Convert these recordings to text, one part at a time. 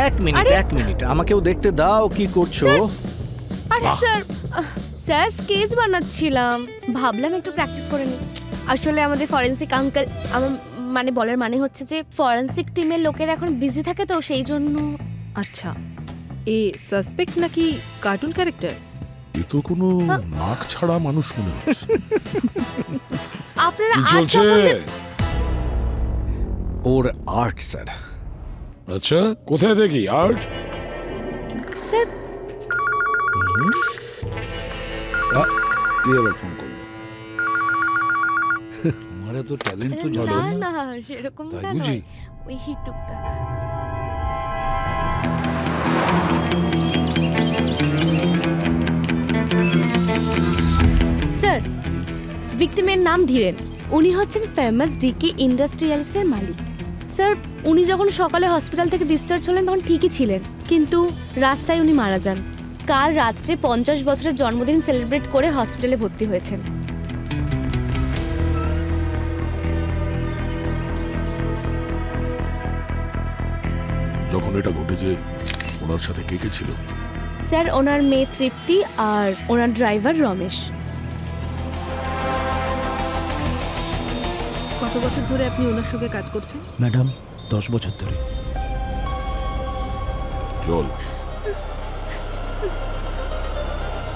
এক মিনিট আমাকেও দেখতে দাও কি করছো। আরে স্যার, স্যার স্কেচ বানাচ্ছিলাম, ভাবলাম একটু প্র্যাকটিস করে নিই। আসলে আমাদের ফরেন্সিক আঙ্কেল, আমার মানে বলার মানে হচ্ছে যে ফরেন্সিক টিমের লোকেরা এখন বিজি থাকে তো সেই জন্য। আচ্ছা, এ সাসপেক্ট নাকি কার্টুন ক্যারেক্টার? এ তো কোনো নাক ছাড়া মানুষ মনে হচ্ছে। আপনারা কি আর্ট চলছে? সম্বন্ধে ওর আর্ট স্যার। আচ্ছা, কোথায় দেখি আর্ট? স্যার কে আবার ফোন করলো? আমার এত ট্যালেন্ট তো জানো না না। না সেরকম তাই না, বুঝি? ওই টুকটাক। স্যার, ভিকটিমের নাম ধীরেন। উনি হচ্ছেন ফেমাস ডিকি ইন্ডাস্ট্রিয়ালসের মালিক। স্যার, উনি যখন সকালে হসপিটাল থেকে ডিসচার্জ হলেন তখন ঠিকই ছিলেন, কিন্তু রাস্তায় উনি মারা যান। কাল রাত্রে 50 বছরের জন্মদিন সেলিব্রেট করে হসপিটালে ভর্তি হয়েছেন। যখন এটা ঘটেছে ওনার সাথে কে কে ছিল? স্যার, ওনার মেয়ে তৃপ্তি আর ওনার ড্রাইভার রমেশ। কত বছর ধরে আপনি ওনার সঙ্গে কাজ করছেন? ম্যাডাম 10 বছর ধরে। চল।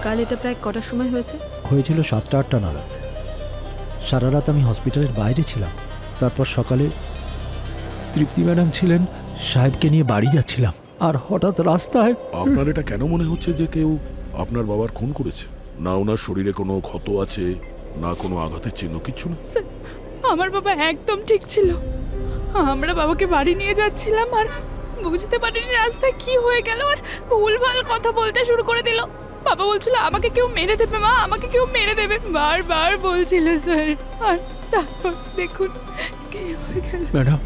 কাল এটা প্রায় কটার সময় হয়েছে? হয়েছিল 7টা-8টা নাগাদ। সারা রাত আমি হসপিটালের বাইরে ছিলাম। তারপর সকালে তৃপ্তি ম্যাডাম ছিলেন, সাহেবকে নিয়ে বাড়ি যাচ্ছিলাম, আর হঠাৎ রাস্তায়। আপনার এটা কেন মনে হচ্ছে যে কেউ আপনার বাবার খুন করেছে? না ওনার শরীরে কোনো ক্ষত আছে, না কোনো আঘাতের চিহ্ন, কিচ্ছু না? আমার বাবা একদম ঠিক ছিল। আমরা বাবাকে বাড়ি নিয়ে যাচ্ছিলাম আর বুঝতে পারিনি রাস্তায় কি হয়ে গেল, আর ভুলভাল কথা বলতে শুরু করে দিল। বাবা বলছিল আমাকে কেউ মেরে দেবে, মা আমাকে কেউ মেরে দেবে, বারবার বলছিল স্যার। আর তারপর দেখুন কি হয়ে গেল। ম্যাডাম,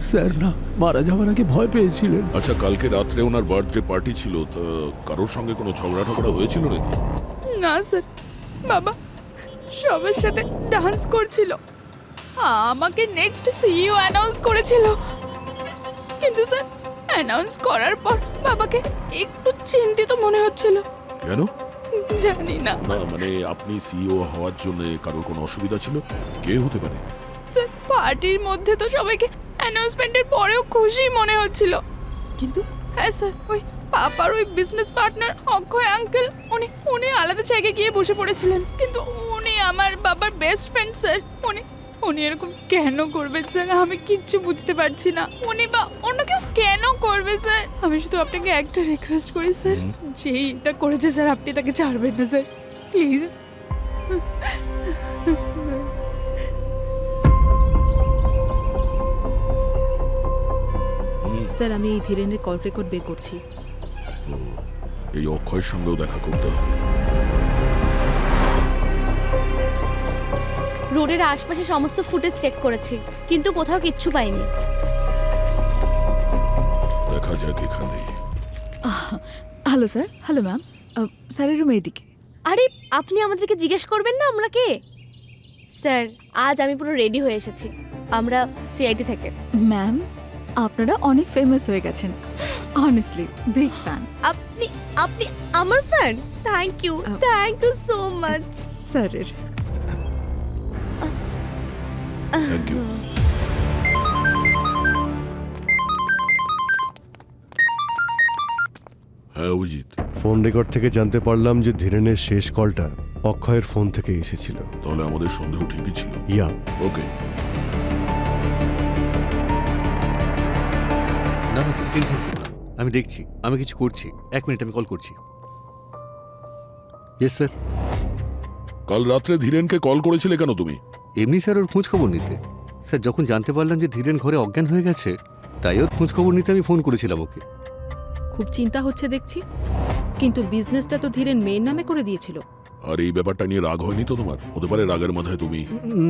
স্যার না মারা যাওয়ার আগে ভয় পেয়েছিলেন। আচ্ছা, কালকে রাত্রে ওনার বার্থডে পার্টি ছিল, তা কারোর সঙ্গে কোনো ঝগড়া টগড়া হয়েছিল নাকি? না স্যার, বাবা সবার সাথে ডান্স করছিল, আমাকে নেক্সট সিইও অ্যানাউন্স করেছিল। কিন্তু স্যার, অ্যানাউন্স করার পর বাবাকে একটু চিন্তিত মনে হচ্ছিল। কেন? জানি না না মানে আপনি সিইও হওয়ার জন্য কারোর কোনো অসুবিধা ছিল? কে হতে পারে? স্যার, পার্টির মধ্যে তো সবাইকে অ্যানাউন্সমেন্টের পরেও খুশি মনে হচ্ছিল, কিন্তু হ্যাঁ স্যার, ওই পাপার ওই বিজনেস পার্টনার অক্ষয় আঙ্কেল, উনি আলাদা জায়গায় গিয়ে বসে পড়েছিলেন। কিন্তু উনি আমার বাবার বেস্ট ফ্রেন্ড স্যার। উনি এরকম কেন করবেন স্যার? আমি কিচ্ছু বুঝতে পারছি না। উনি বা অন্য কেউ কেন করবে স্যার? আমি শুধু আপনাকে একটা রিকোয়েস্ট করি স্যার, যেই এটা করেছে স্যার আপনি তাকে ছাড়বেন না স্যার, প্লিজ। স্যার, আমি এই ধীরেনের কল রেকর্ড বের করছি। এই অক্ষয়ের সঙ্গেও দেখা করতে হবে। রোডের আশপাশে সমস্ত ফুটেজ চেক করেছি, কিন্তু কোথাও কিচ্ছু পাইনি। দেখা যাক এখানে। Hello sir. হ্যালো ম্যাম, স্যারের রুম এইদিকে। আরে আপনি আমাদেরকে জিজ্ঞেস করবেন না আমরা কে? স্যার, আজ আমি পুরো রেডি হয়ে এসেছি, আমরা সিআইটি থেকে। ম্যাম, আপনারা অনেক ফেমাস হয়ে গেছেন, অনেস্টলি বিগ ফ্যান। আপনি আপনি আমার fan? Thank you so much স্যারের। Thank you. হ্যাঁ অভিজিৎ, ফোন রেকর্ড থেকে জানতে পারলাম যে ধীরেনের শেষ কলটা অক্ষয়ের ফোন থেকে এসেছিল। তাহলে আমাদের সন্দেহ ঠিকই ছিল। ইয়া, ওকে। না না, তুমি টেনশন করো না, আমি দেখছি, আমি কিছু করছি। 1 মিনিট, আমি কল করছি। Yes sir. কাল রাত্রে ধীরেনকে কল করেছিলে কেন তুমি? এমনি স্যার, ওর খোঁজ খবর নিতে। স্যার, যখন জানতে পারলাম যে ধীরেন ঘরে অজ্ঞান হয়ে গেছে, তাই ওর খোঁজ খবর নিতে আমি ফোন করেছিলাম ওকে। খুব চিন্তা হচ্ছে দেখছি, কিন্তু বিজনেসটা তো ধীরেন মেয়ের নামে করে দিয়েছিল। আর এই ব্যাপারটা নিয়ে রাগ হয়নি তো তোমার? হতে পারে রাগের মাথায় তুমি।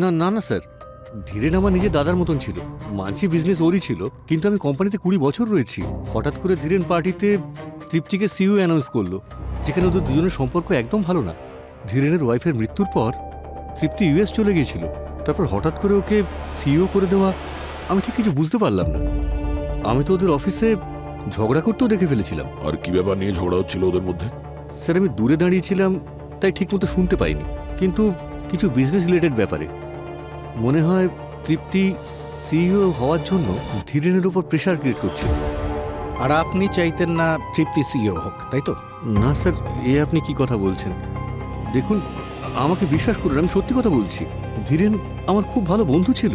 না না না স্যার, ধীরেন আমার নিজের দাদার মতন ছিল, মানছি বিজনেস ওরই ছিল, কিন্তু আমি কোম্পানিতে 20 বছর রয়েছি। হঠাৎ করে ধীরেন পার্টিতে তৃপ্তিকে সিইও অ্যানাউন্স করলো, যেখানে ওদের দুজনের সম্পর্ক একদম ভালো না। ধীরেনের ওয়াইফের মৃত্যুর পর তৃপ্তি ইউএস চলে গিয়েছিল, তারপর হঠাৎ করে ওকে সিইও করে দেওয়া, আমি ঠিক কিছু বুঝতে পারলাম না। আমি তো ওদের অফিসে ঝগড়া করতেও দেখে ফেলেছিলাম। আর কি ব্যাপার নিয়ে ঝগড়া হচ্ছিল ওদের মধ্যে? স্যার আমি দূরে দাঁড়িয়েছিলাম, তাই ঠিকমতো শুনতে পাইনি, কিন্তু কিছু বিজনেস রিলেটেড ব্যাপারে মনে হয় তৃপ্তি সিইও হওয়ার জন্য ধীরেনের উপর প্রেশার ক্রিয়েট করছিল। আর আপনি চাইতেন না তৃপ্তি সিইও হোক, তাই তো? না স্যার, এ আপনি কি কথা বলছেন? দেখুন, আমাকে বিশ্বাস করুন, আমি সত্যি কথা বলছি। ধীরেন আমার খুব ভালো বন্ধু ছিল।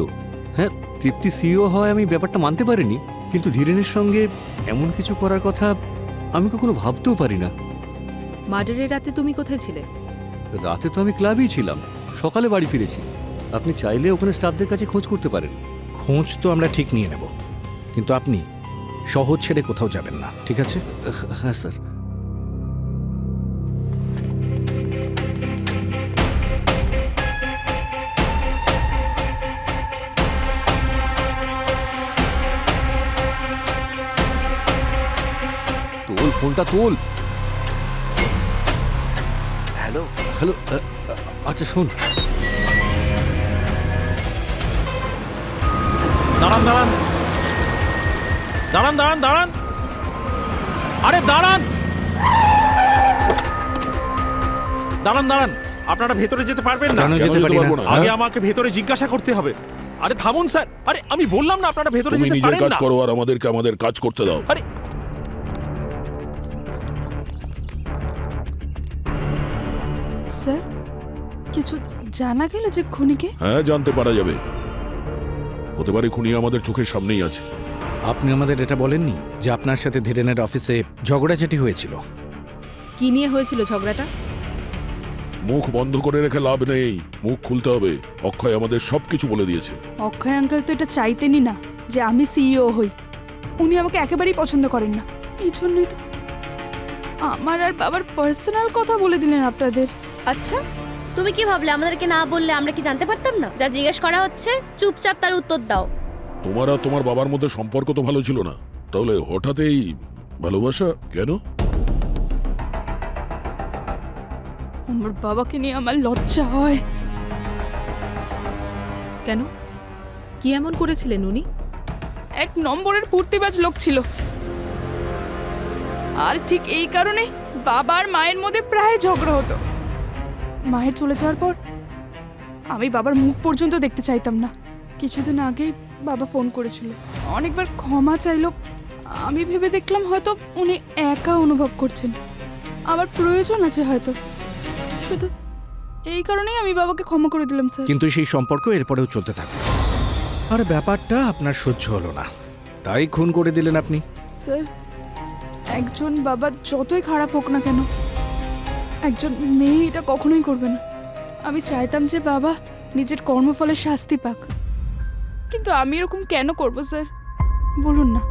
হ্যাঁ, তৃপ্তি সিইও হয় আমি ব্যাপারটা মানতে পারিনি, কিন্তু ধীরেনের সঙ্গে এমন কিছু করার কথা আমি কখনো ভাবতেও পারি না। মার্ডারের রাতে তুমি কোথায় ছিলে? রাতে তো আমি ক্লাবেই ছিলাম, সকালে বাড়ি ফিরেছি। আপনি চাইলে ওখানে স্টাফদের কাছে খোঁজ করতে পারেন। খোঁজ তো আমরা ঠিক নিয়ে নেব, কিন্তু আপনি শহর ছেড়ে কোথাও যাবেন না, ঠিক আছে? হ্যাঁ স্যার। তোল ফোনটা, তোল। হ্যালো হ্যালো, আচ্ছা শোন। দাঁড়ান দাঁড়ান দাঁড়ান দাঁড়ান দাঁড়ান, আরে দাঁড়ান দাঁড়ান দাঁড়ান, আপনারা ভেতরে যেতে পারবেন না? কেন যেতে পারি না? আগে আমাকে ভেতরে জিজ্ঞাসা করতে হবে। আরে থামুন স্যার, আরে আমি বললাম না আপনারা ভেতরে তুমি যেতে নিজের পারেন কাজ না। করো আর আমাদেরকে আমাদের কাজ করতে দাও। আরে স্যার, কিছু জানা গেল যে খুনিকে? হ্যাঁ, জানতে পারা যাবে। হতে পারে খুনি আমাদের চোখের সামনেই আছে। আপনি আমাদের এটা বলেননি যে আপনার সাথে ধীরেনের অফিসে ঝগড়াঝাটি হয়েছিল? কি নিয়ে হয়েছিল ঝগড়াটা? মুখ বন্ধ করে রেখে লাভ নেই, মুখ খুলতে হবে। অক্ষয় আমাদের সবকিছু বলে দিয়েছে। অক্ষয় আঙ্কেল তো এটা চাইতেনই না যে আমি সিইও হই। উনি আমাকে একেবারেই পছন্দ করেন না, এই জন্যই তো আমার আর বাবার পার্সোনাল কথা বলে দিলেন আপনাদের। আচ্ছা, তুমি কি ভাবলে আমাদেরকে না বললে আমরা কি জানতে পারতাম না? যা জিজ্ঞেস করা হচ্ছে চুপচাপ তার উত্তর দাও। তোমার আর তোমার বাবার মধ্যে সম্পর্ক তো ভালো ছিল না, তাহলে হঠাৎই ভালোবাসা কেন? আমার বাবাকে নিয়ে আমার লজ্জা হয়। কেন? কি এমন করেছিলেন উনি? এক নম্বরের পূর্তিবাজ লোক ছিল, আর ঠিক এই কারণে বাবার মায়ের মধ্যে প্রায় ঝগড়া হতো। মায়ের চলে যাওয়ার পর আমি বাবার মুখ পর্যন্ত দেখতে চাইতাম না। কিছুদিন আগেই বাবা ফোন করেছিল, অনেকবার ক্ষমা চাইলো। আমি ভেবে দেখলাম হয়তো উনি একা অনুভব করছেন, আমার প্রয়োজন আছে হয়তো। শুধু এই কারণেই আমি বাবাকে ক্ষমা করে দিলাম স্যার। কিন্তু সেই সম্পর্ক এরপরেও চলতে থাকলো, আর ব্যাপারটা আপনার সহ্য হলো না, তাই খুন করে দিলেন আপনি। স্যার, একজন বাবা যতই খারাপ হোক না কেন, একজন মেয়ে এটা কখনোই করবে না। আমি চাইতাম যে বাবা নিজের কর্মফলের শাস্তি পাক, কিন্তু আমি এরকম কেন করব স্যার, বলুন না।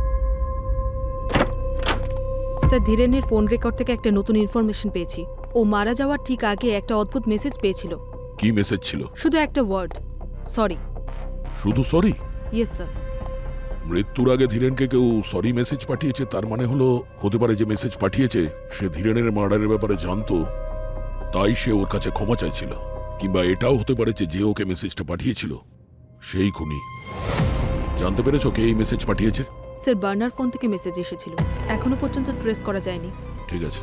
স্যার, ধীরেনের ফোন রেকর্ড থেকে একটা নতুন ইনফরমেশন পেয়েছি। ও মারা যাওয়ার ঠিক আগে একটা অদ্ভুত মেসেজ পেয়েছিল। কি মেসেজ ছিল? শুধু একটা ওয়ার্ড, সরি। শুধু সরি? Yes sir. মৃত্যুর আগে ধীরেনকে কেউ সরি মেসেজ পাঠিয়েছে, তার মানে হলো হতে পারে যে মেসেজ পাঠিয়েছে সে ধীরেনের মার্ডারের ব্যাপারে জানতো, তাই সে ওর কাছে ক্ষমা চাইছিল। কিংবা এটাও হতে পারে যে ওকে মেসেজটা পাঠিয়েছিল সেই খুনি। জানতে পেরেছো কে এই মেসেজ পাঠিয়েছে? স্যার, বার্নার ফোন থেকে মেসেজ এসেছিল, এখনো পর্যন্ত ট্রেস করা যায়নি। ঠিক আছে,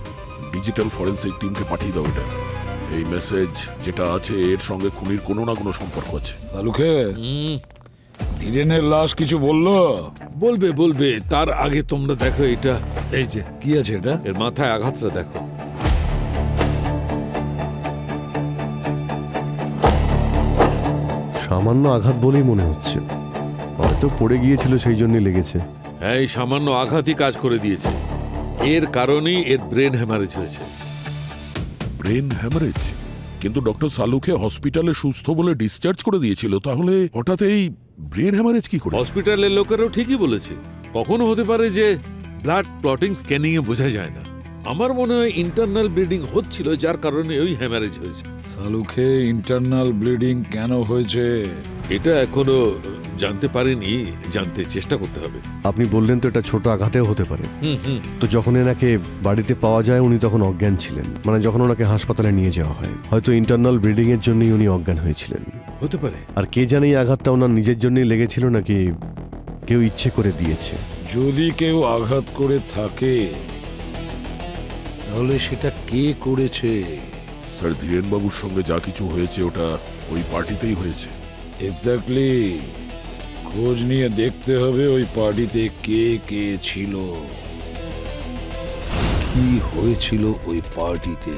ডিজিটাল ফরেন্সিক টিমকে পাঠিয়ে দাও এটা। এই মেসেজ যেটা আছে এর সঙ্গে খুনির কোনো না কোনো সম্পর্ক আছে। সালুখে, ধীরেনের লাশ কিছু বললো? বলবে বলবে, তার আগে তোমরা দেখো এটা। এই যে কি আছে এটা? এর মাথায় আঘাতটা দেখো। সামান্য আঘাত বলেই মনে হচ্ছে, হয়তো পড়ে গিয়েছিল সেই জন্যই লেগেছে। হ্যাঁ, এই সামান্য আঘাতই কাজ করে দিয়েছে। এর কারণেই এর ব্রেন হ্যামারেজ হয়েছে। Brain haemorrhage? কিন্তু ডক্টর সালুকে হসপিটালে সুস্থ বলে ডিসচার্জ করে দিয়েছিল, তাহলে হঠাৎ এই ব্রেন হ্যামারেজ কি করে? হসপিটালের লোকেরাও ঠিকই বলেছে। কখনো হতে পারে যে ব্লাড ক্লটিং স্ক্যানিং এ বোঝা যায় না। আমার মনে হয় ইন্টারনাল ব্লিডিং হচ্ছিল, যার কারণে ওই হ্যামারেজ হয়েছে। সালুখে, ইন্টারনাল ব্লিডিং কেন হয়েছে এটা এখনো জানতে পারিনি, জানতে চেষ্টা করতে হবে। আপনি বললেন তো এটা ছোট আঘাতেও হতে পারে। হুম। তো যখন এনাকে বাড়িতে পাওয়া যায় উনি তখন অজ্ঞান ছিলেন, মানে যখন ওনাকে হাসপাতালে নিয়ে যাওয়া হয় হয়তো ইন্টারনাল ব্লিডিং এর জন্যই উনি অজ্ঞান হয়েছিলেন। হতে পারে। আর কে জানে এই আঘাতটা ওনার নিজের জন্যই লেগেছিল নাকি কেউ ইচ্ছে করে দিয়েছে। যদি কেউ আঘাত করে থাকে তাহলে সেটা কে করেছে? স্যার, ধীরেন বাবুর সঙ্গে যা কিছু হয়েছে ওটা ওই পার্টিতেই হয়েছে। এক্স্যাক্টলি। খোঁজ নিয়ে দেখতে হবে ওই পার্টিতে কে কে ছিল, কি হয়েছিল ওই পার্টিতে।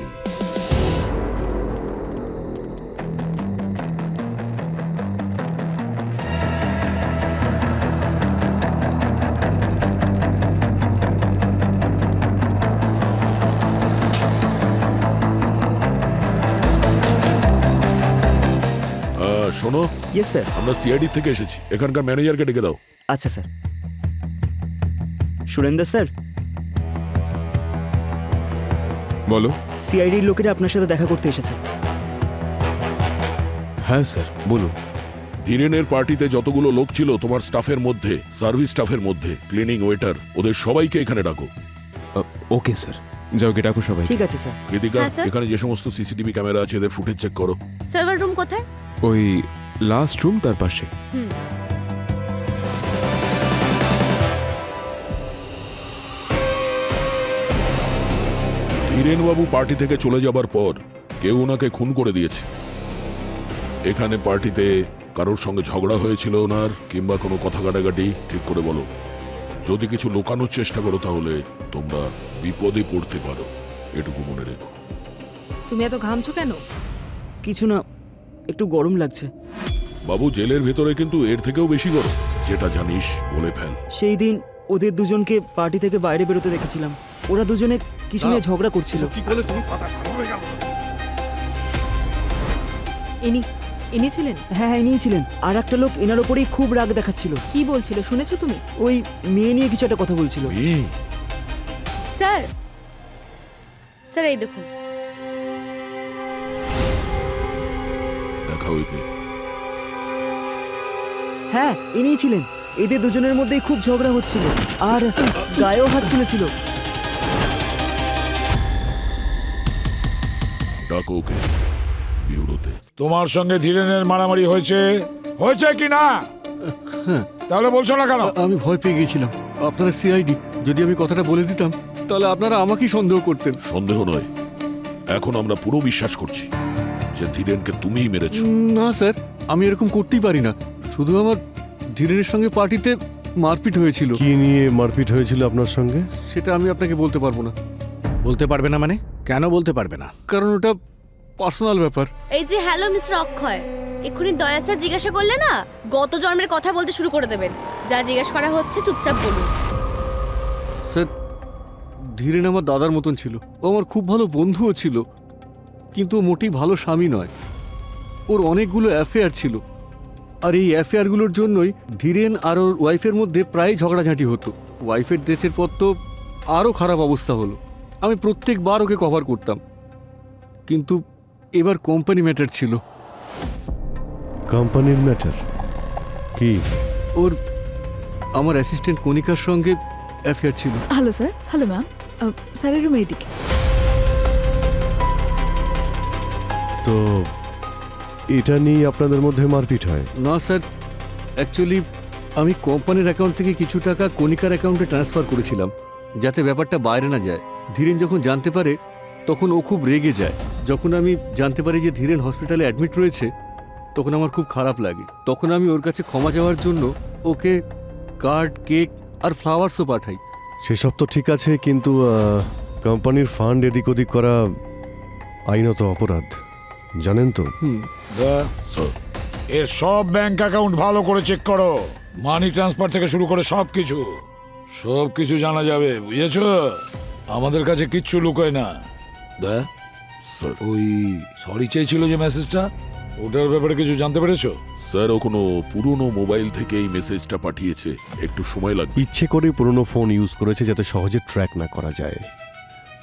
শোনো, ইয়েস স্যার। আমরা সিআইডি থেকে এসেছি, এখানকার ম্যানেজারকে ডেকে দাও। আচ্ছা স্যার। সুরেন্দ্র স্যার, বলো। সিআইডির লোকেরা আপনার সাথে দেখা করতে এসেছে। হ্যাঁ স্যার, বলুন। ধীরেনের পার্টিতে যতগুলো লোক ছিল তোমার স্টাফের মধ্যে, সার্ভিস স্টাফের মধ্যে, ক্লিনিং ওয়েটার, ওদের সবাইকে এখানে ডাকো। ওকে স্যার, যাও গে ডাকো সবাই। ঠিক আছে স্যার। কৃতিকা, হ্যাঁ, স্যার। এখানে যে সমস্ত সিসিটিভি ক্যামেরা আছে এদের ফুটেজ চেক করো। সার্ভার রুম কোথায়? ওই লাস্ট রুম, তার পাশে। ধীরেনবাবু পার্টি থেকে চলে যাবার পর কেউ ওনাকে খুন করে দিয়েছে। এখানে পার্টিতে কারোর সঙ্গে ঝগড়া হয়েছিল ওনার, কিংবা কোনো কথা কাটাকাটি? ঠিক করে বলো। যদি কিছু লুকানোর চেষ্টা করো তাহলে তোমরা বিপদে পড়তে পারো, এটুকু মনে রেখো। তুমি এত ঘামছো কেন? কিছু না, একটু গরম লাগছে। বাবু, জেলের ভেতরে কিন্তু এর থেকেও বেশি গরম। যেটা জানিস বলে ফেল। সেই দিন ওদের দুজনকে পার্টি থেকে বাইরে বেরোতে দেখেছিলাম। ওরা দুজনে কিছু নিয়ে ঝগড়া করছিল। ইনি ছিলেন? হ্যাঁ হ্যাঁ, নিয়েছিলেন। আর একটা লোক এনার ওপরেই খুব রাগ দেখাচ্ছিল। কি বলছিল শুনেছো তুমি? ওই মেয়ে নিয়ে কিছু একটা কথা বলছিল। স্যার, স্যার এই দেখুন। দেখা ওইকে। হ্যাঁ, ইনিই ছিলেন। এদের দুজনের মধ্যেই খুব ঝগড়া হচ্ছিল, আর গায়েও হাত তুলেছিল। ডাকো ওকে বিউরোতে। তোমার সঙ্গে ধীরেনের মারামারি হয়েছে কি না? তাহলে বলছো না কেন? আমি ভয় পেয়ে গেছিলাম। আপনারা সিআইডি, যদি আমি কথাটা বলে দিতাম তাহলে আপনারা আমাকেই সন্দেহ করতেন। সন্দেহ নয়, এখন আমরা পুরো বিশ্বাস করছি যে ধীরেনকে তুমিই মেরেছো। না স্যার, আমি এরকম করতেই পারি না। শুধু আমার ধীরেনের সঙ্গে পার্টিতে মারপিট হয়েছিল। কি নিয়ে মারপিট হয়েছিল আপনার সঙ্গে? সেটা আমি আপনাকে বলতে পারবো না। বলতে পারবে না মানে? কেন বলতে পারবে না? কারণ ওটা পার্সোনাল ব্যাপার। এই যে হ্যালো মিস্টার অক্ষয়, এক্ষুনি দয়া স্যার জিজ্ঞাসা করলে না গত জন্মের কথা বলতে শুরু করে দেবেন। যা জিজ্ঞাসা করা হচ্ছে চুপচাপ বলুন। স্যার, ধীরেন আমার দাদার মতন ছিল। ও আমার খুব ভালো বন্ধুও ছিল, কিন্তু ও মোটেই ভালো স্বামী নয়। ওর অনেকগুলো অ্যাফেয়ার ছিল, আর এই অ্যাফেয়ারগুলোর জন্যই ধীরেন আর ওর ওয়াইফের মধ্যে প্রায় ঝগড়াঝাঁটি হতো। ওয়াইফের ডেথের পর তো আরও খারাপ অবস্থা হলো। আমি প্রত্যেকবার ওকে কভার করতাম, কিন্তু এবার কোম্পানি ম্যাটার ছিল। কোম্পানির ম্যাটার কি? ওর আমার অ্যাসিস্ট্যান্ট কণিকার সঙ্গে অ্যাফেয়ার ছিল। Hello sir. Hello ma'am. স্যারের রুম এইদিকে। তো এটা নিয়ে আপনাদের মধ্যে মারপিট হয়? না স্যার, অ্যাকচুয়ালি আমি কোম্পানির অ্যাকাউন্ট থেকে কিছু টাকা কণিকার অ্যাকাউন্টে ট্রান্সফার করেছিলাম, যাতে ব্যাপারটা বাইরে না যায়। ধীরেন যখন জানতে পারে তখন ও খুব রেগে যায়। যখন আমি জানতে পারি যে ধীরেন হসপিটালে অ্যাডমিট রয়েছে, তখন আমার খুব খারাপ লাগে। তখন আমি ওর কাছে ক্ষমা চাওয়ার জন্য ওকে কার্ড, কেক আর ফ্লাওয়ার্সও পাঠাই। সেসব তো ঠিক আছে, কিন্তু কোম্পানির ফান্ড এদিক ওদিক করা আইনত অপরাধ, জানেন তো? স্যার, এর সব ব্যাংক অ্যাকাউন্ট ভালো করে চেক করো। মানি ট্রান্সফার থেকে শুরু করে সবকিছু জানা যাবে, বুঝেছো? আমাদের কাছে কিচ্ছু লুকোয় না। স্যার। ওই সরি চেয়েছিল যে মেসেজটা, ওটার ব্যাপারে কিছু জানতে পেরেছো? স্যার, ও কোনো পুরনো মোবাইল থেকে এই মেসেজটা পাঠিয়েছে, একটু সময় লাগবে। ইচ্ছে করে পুরনো ফোন ইউজ করেছে যাতে সহজে ট্র্যাক না করা যায়।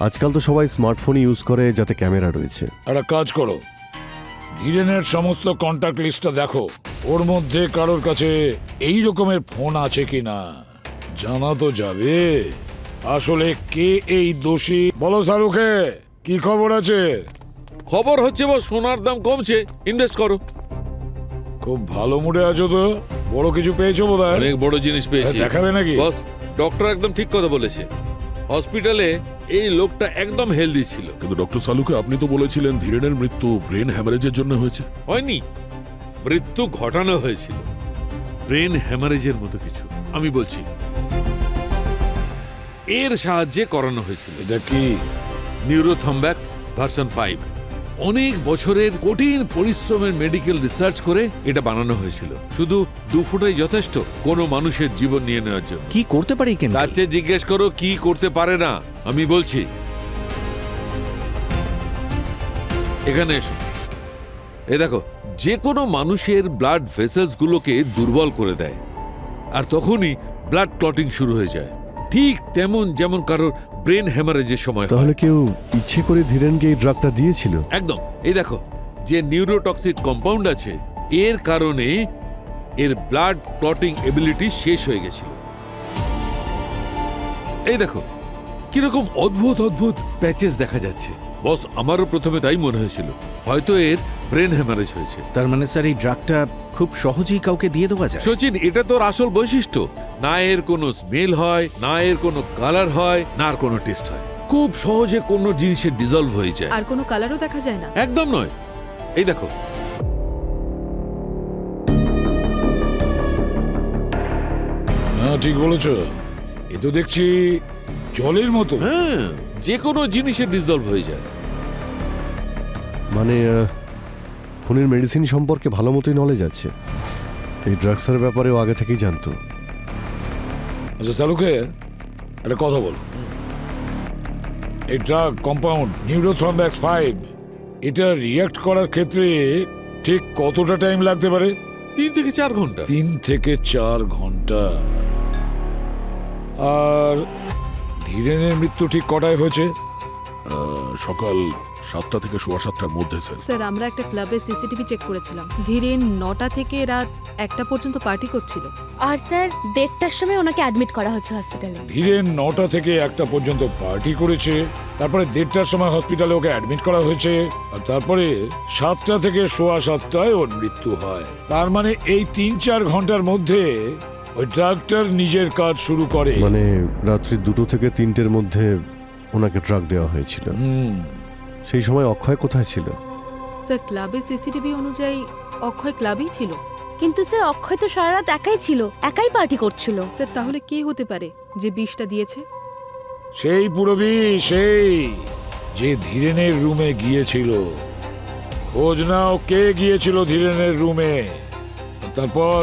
আজকাল তো সবাই স্মার্টফোন ইউজ করে যাতে ক্যামেরা রয়েছে। একটা কাজ করো, ধীরেনের সমস্ত কন্ট্যাক্ট লিস্টটা দেখো, ওর মধ্যে কারোর কাছে এই রকমের ফোন আছে কিনা জানা তো যাবে। আসলে কে এই দোষী, বলো শাহরুখে, কি খবর আছে? খবর হচ্ছে বস, সোনার দাম কমছে, ইনভেস্ট করো। খুব ভালো মুডে আছো তো, বড় কিছু পেয়েছো বোধহয়। অনেক বড় জিনিস পেয়েছি। দেখাবে নাকি? বস, ডক্টর একদম ঠিক কথা বলেছে। হসপিটালে এই লোকটা একদম হেলদি ছিল। কিন্তু ডক্টর সালুকে আপনি তো বলেছিলেন ধীরেনের মৃত্যু ব্রেন হ্যামারেজের জন্য হয়েছে। হয়নি, মৃত্যু ঘটানো হয়েছিল ব্রেন হ্যামারেজের মতো কিছু। আমি বলছি এর সাহায্যে করানো হয়েছিল। এটা কি? নিউরোথম্ব্যাক্স ভার্সন 5। অনেক বছরের কঠিন পরিশ্রমের মেডিকেল রিসার্চ করে এটা বানানো হয়েছিল। শুধু 2 ফুটাই যথেষ্ট কোনো মানুষের জীবন নিয়ে নেওয়ার জন্য। কি করতে পারি কেন? তার চেয়ে জিজ্ঞেস করো কি করতে পারে না। আমি বলছি, এখানে এসো। এ দেখো, যে কোনো মানুষের ব্লাড ভেসেলস গুলোকে দুর্বল করে দেয়, আর তখনই ব্লাড ক্লটিং শুরু হয়ে যায়। ঠিক তেমন যেমন কারোর ব্রেন হ্যামারেজের সময় হয়। তাহলে কেউ ইচ্ছে করে ধীরেনকে এই ড্রাগটা দিয়েছিল? একদম। এই দেখো, যে নিউরোটক্সিক কম্পাউন্ড আছে, এর কারণে এর ব্লাড ক্লটিং এবিলিটি শেষ হয়ে গেছিল। এই দেখো কিরকম অদ্ভুত অদ্ভুত প্যাচেস দেখা যাচ্ছে। বস, আমারও প্রথমে তাই মনে হয়েছিল হয়তো এর ব্রেন হ্যামারেজ হয়েছে। তার মানে স্যার এই ড্রাগটা খুব সহজেই কাউকে দিয়ে দেওয়া যায়? সচিন, এটা তোর আসল বৈশিষ্ট্য। না এর কোনো স্মেল হয়, না এর কোনো কালার হয়, না আর কোনো টেস্ট হয়। খুব সহজে কোনো জিনিসে ডিজলভ হয়ে যায়। আর কোনো কালারও দেখা যায় না। একদম নয়। এই দেখো, হ্যাঁ ঠিক বলেছ। এ তো দেখছি জলের মতো। হ্যাঁ, যে কোনো জিনিসে ডিজলভ হয়ে যায়। মানে খুনের মেডিসিন সম্পর্কে ভালো মতোই নলেজ আছে। এই ড্রাগসের ব্যাপারেও আগে থেকেই জানতো। আচ্ছা সালুকে একটা কথা বল, এই ড্রাগ কম্পাউন্ড নিউরোথ্রম্ব্যাক্স 5 এটা রিঅ্যাক্ট করার ক্ষেত্রে ঠিক কতটা টাইম লাগতে পারে? 3 থেকে 4 ঘন্টা। 3 থেকে 4 ঘন্টা। আর ধীরেনের মৃত্যু ঠিক কটায় হয়েছে? সকাল 7টা থেকে সোয়া 7টার মধ্যে স্যার। স্যার, আমরা একটা ক্লাবে সিসিটিভি চেক করেছিলাম। ধীরেন 9টা থেকে রাত 1টা পর্যন্ত পার্টি করছিল। আর স্যার 1:30টার সময় ওনাকে অ্যাডমিট করা হচ্ছে হসপিটালে। ধীরেন 9টা থেকে 1টা পর্যন্ত পার্টি করেছে, তারপরে 1:30টার সময় হসপিটালে ওকে অ্যাডমিট করা হয়েছে, আর তারপরে 7টা থেকে সোয়া 7টায় ওর মৃত্যু হয়। তার মানে এই 3-4 ঘন্টার মধ্যে ওই ড্রাগটার নিজের কাজ শুরু করে। মানে রাত্রি 2টো থেকে 3টের মধ্যে ওনাকে ড্রাগ দেওয়া হয়েছিল। সেই সময় অক্ষয় কোথায় ছিল? স্যার, ক্লাবের সিসিটিভি অনুযায়ী অক্ষয় ক্লাবেই ছিল। কিন্তু স্যার অক্ষয় তো সারা রাত একাই ছিল, একাই পার্টি করছিল। স্যার, তাহলে কে হতে পারে যে বিষটা দিয়েছে? সেই পুরবি, সেই যে ধীরেনের রুমে গিয়েছিল। খোঁজ নাও কে গিয়েছিল ধীরেনের রুমে। তারপর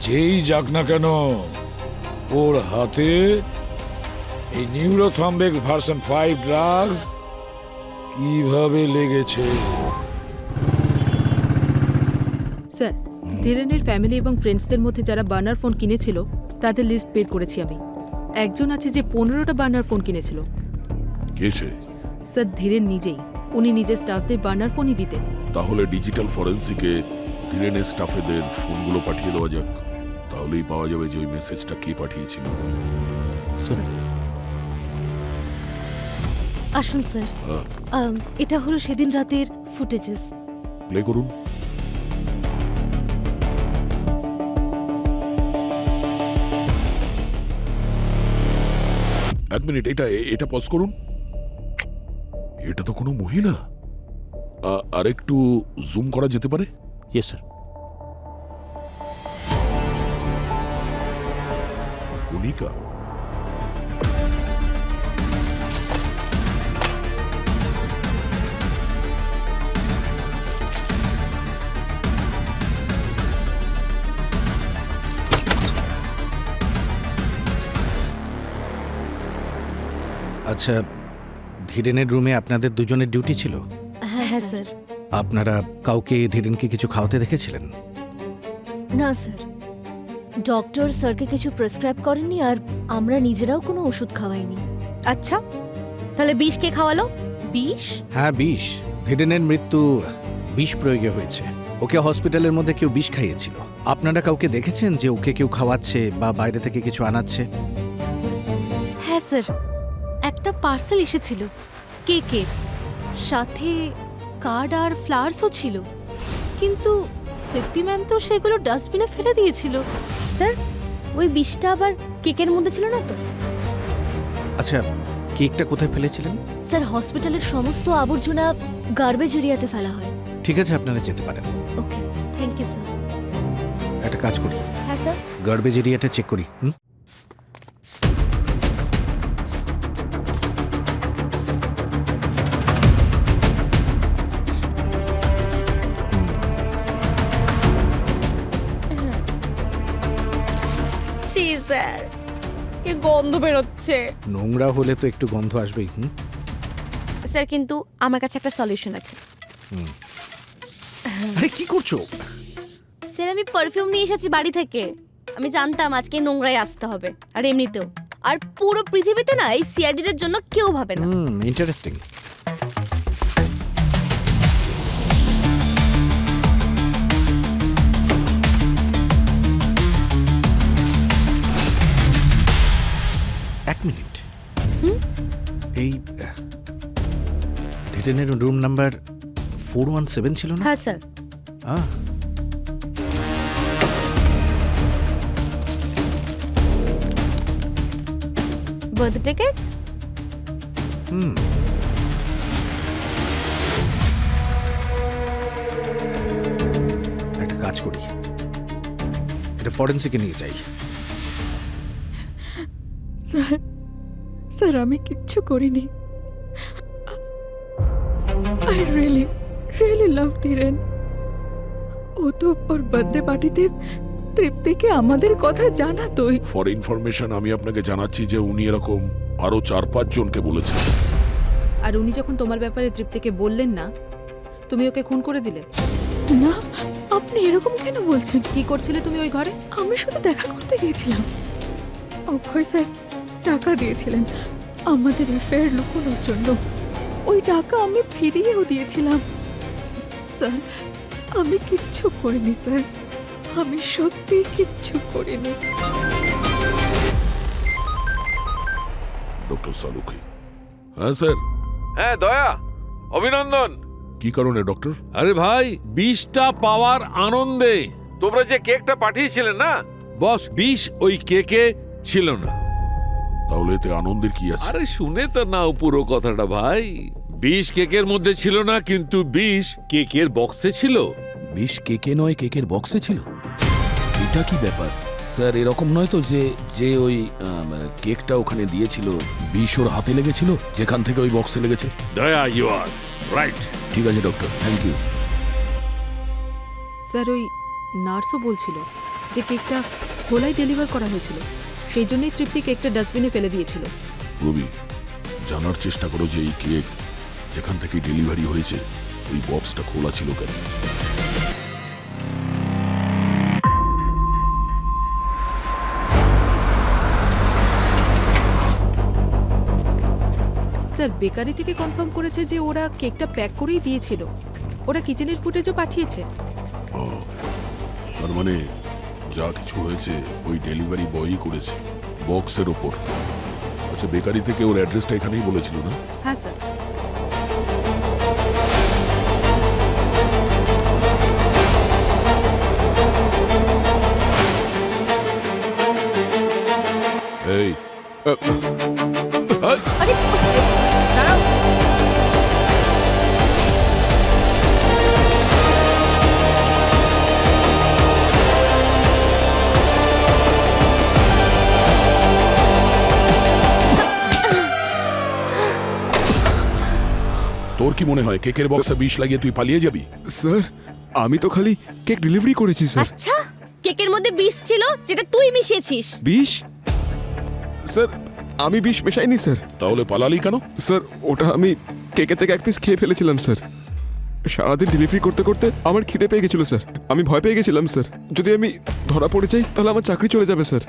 যেই যাক না কেন, ওর হাতে এই নিউরোথ্রম্বিক ভার্সন 5 ড্রাগস কিভাবে লেগেছে। স্যার, ধীরেনের ফ্যামিলি এবং ফ্রেন্ডসদের মধ্যে যারা বার্নার ফোন কিনেছিল তাদের লিস্ট বের করেছি আমি। একজন আছে যে 15টা বার্নার ফোন কিনেছিল। কে সে? স্যার, ধীরেন নিজেই। উনি নিজের স্টাফদের বার্নার ফোনই দিতেন। তাহলে ডিজিটাল ফরেন্সিকে ধীরেনের স্টাফেদের ফোনগুলো পাঠিয়ে দেওয়া যাক। তাহলেই পাওয়া যাবে যে ওই মেসেজটা কে পাঠিয়েছিল। আসুন স্যার, এটা হলো সেদিন রাতের ফুটেজেস। প্লে করুন। এক মিনিট, এটা পজ করুন। এটা তো কোনো মহিলা। আর একটু জুম করা যেতে পারে? Yes sir. কণিকা। আচ্ছা, ধীরেনের রুমে আপনাদের দুজনের ডিউটি ছিল? হ্যাঁ স্যার। আপনারা কাউকে ধীরেনকে কিছু খাওয়াতে দেখেছিলেন? না স্যার, ডক্টর স্যারকে কিছু প্রেসক্রাইব করেননি, আর আমরা নিজেরাও কোনো ওষুধ খাওয়াইনি। আচ্ছা, তাহলে বিষ কে খাওয়ালো? বিষ? হ্যাঁ, বিষ। ধীরেনের মৃত্যু বিষ প্রয়োগে হয়েছে। ওকে হসপিটালের মধ্যে কেউ বিষ খাইয়েছিল। আপনারা কাউকে দেখেছেন যে ওকে কেউ খাওয়াচ্ছে বা বাইরে থেকে কিছু আনাচ্ছে? হ্যাঁ স্যার, একটা পার্সেল এসেছিল কেকের সাথে, কার্ড আর ফ্লাওয়ার্সও ছিল, কিন্তু তৃপ্তি ম্যাম তো সেগুলো ডাস্টবিনে ফেলে দিয়েছিল। স্যার ওই বিষটা আবার কেকের মধ্যে ছিল না তো? আচ্ছা, কেকটা কোথায় ফেলেছিলেন? স্যার হসপিটালের সমস্ত আবর্জনা গার্বেজ এরিয়াতে ফেলা হয়। ঠিক আছে, আপনারা যেতে পারেন। ওকে। Thank you sir. একটা কাজ করি, হ্যাঁ স্যার। গার্বেজ এরিয়াটা চেক করি। ছি স্যার, কি গন্ধ বেরোচ্ছে। নোংরা হলে তো একটু গন্ধ আসবেই। স্যার কিন্তু আমার কাছে একটা সলিউশন আছে। আরে কি করছো? স্যার আমি পারফিউম নিয়ে এসেছি বাড়ি থেকে। আমি জানতাম আজকে নোংরায় আসতে হবে, আর এমনিতেও আর পুরো পৃথিবীতে না এই সিআইডিদের জন্য কেউ ভাবে না। ইন্টারেস্টিং। এক মিনিট, এই ধীরেনের রুম নাম্বার 417 ছিল না? হ্যাঁ স্যার। Birthday cake? একটা কাজ করি, এটা ফরেন্সিকে নিয়ে যাই। স্যার স্যার আমি কিচ্ছু করিনি। I really really love Dhiren. ও তো ওর বার্থডে পার্টিতে তৃপ্তিকে আমাদের কথা জানাতোই। ফর ইনফরমেশন আমি আপনাকে জানাচ্ছি যে উনি এরকম আরো 4-5 জনকে বলেছেন। আর উনি যখন তোমার ব্যাপারে তৃপ্তিকে বললেন না, তুমি ওকে খুন করে দিলে। না, আপনি এরকম কেন বলছেন? কি করছিলে তুমি ওই ঘরে? আমি শুধু দেখা করতে গিয়েছিলাম। অক্ষয় স্যার টাকা দিয়েছিলেন আমাদের অ্যাফেয়ার লুকোনোর জন্য। ওই টাকা আমি ফিরিয়েও দিয়েছিলাম। স্যার আমি কিচ্ছু করিনি স্যার, আমি সত্যি কিচ্ছু করিনি। ডক্টর সালুকি। হ্যাঁ স্যার। হ্যাঁ দয়া, অভিনন্দন। কি কারণে ডক্টর? আরে ভাই, বিষটা পাওয়ার আনন্দে তোমরা যে কেকটা পাঠিয়েছিলেন না, বস বিষ ওই কেকে ছিল না। তাহলে এতে আনন্দের কি আছে? আরে শুনে তো নাও পুরো কথাটা ভাই। বিষ কেকের মধ্যে ছিল না, কিন্তু বিষ কেকের বক্সে ছিল। বিষ কেকে নয়, কেকের বক্সে ছিল। এটা কি ব্যাপার স্যার? এরকম নয় তো যে যে ওই কেকটা ওখানে দিয়েছিল বিষ ওর হাতে লেগেছিল, যেখান থেকে ওই বক্সে লেগেছে? দয়া, ইউ আর রাইট। ঠিক আছে ডক্টর, থ্যাংক ইউ। স্যার ওই নার্সও বলছিল যে কেকটা খোলাই ডেলিভার করা হয়েছিল, সেই জন্যই তৃপ্তি কেকটা ডাস্টবিনে ফেলে দিয়েছিল। রবি, জানার চেষ্টা করো যে এই কেক যেখান থেকে ডেলিভারি হয়েছে ওই বক্সটা খোলা ছিল কেন? স্যার বেকারি থেকে কনফার্ম করেছে যে ওরা কেকটা প্যাক করেই দিয়েছিল। ওরা কিচেনের ফুটেজও পাঠিয়েছে। তার মানে যা কিছু হয়েছে ওই ডেলিভারি বয়ই করেছে বক্সের ওপর। আচ্ছা, বেকারি থেকে ওর অ্যাড্রেসটা এখানেই বলেছিল না? হ্যাঁ স্যার। এই দাঁড়াও। তোর কি মনে হয় কেকের বক্সে বিষ লাগিয়ে তুই পালিয়ে যাবি? স্যার আমি তো খালি কেক ডেলিভারি করেছি স্যার। আচ্ছা, কেকের মধ্যে বিষ ছিল যেটা তুই মিশিয়েছিস। বিষ? স্যার আমি বিষ মেশাইনি স্যার। তাহলে পালালি কেন? স্যার ওটা আমি কেকের থেকে এক পিস খেয়ে ফেলেছিলাম স্যার। সারাদিন ডেলিভারি করতে করতে আমার খিদে পেয়ে গেছিল স্যার। আমি ভয় পেয়ে গেছিলাম স্যার, যদি আমি ধরা পড়ে যাই তাহলে আমার চাকরি চলে যাবে স্যার।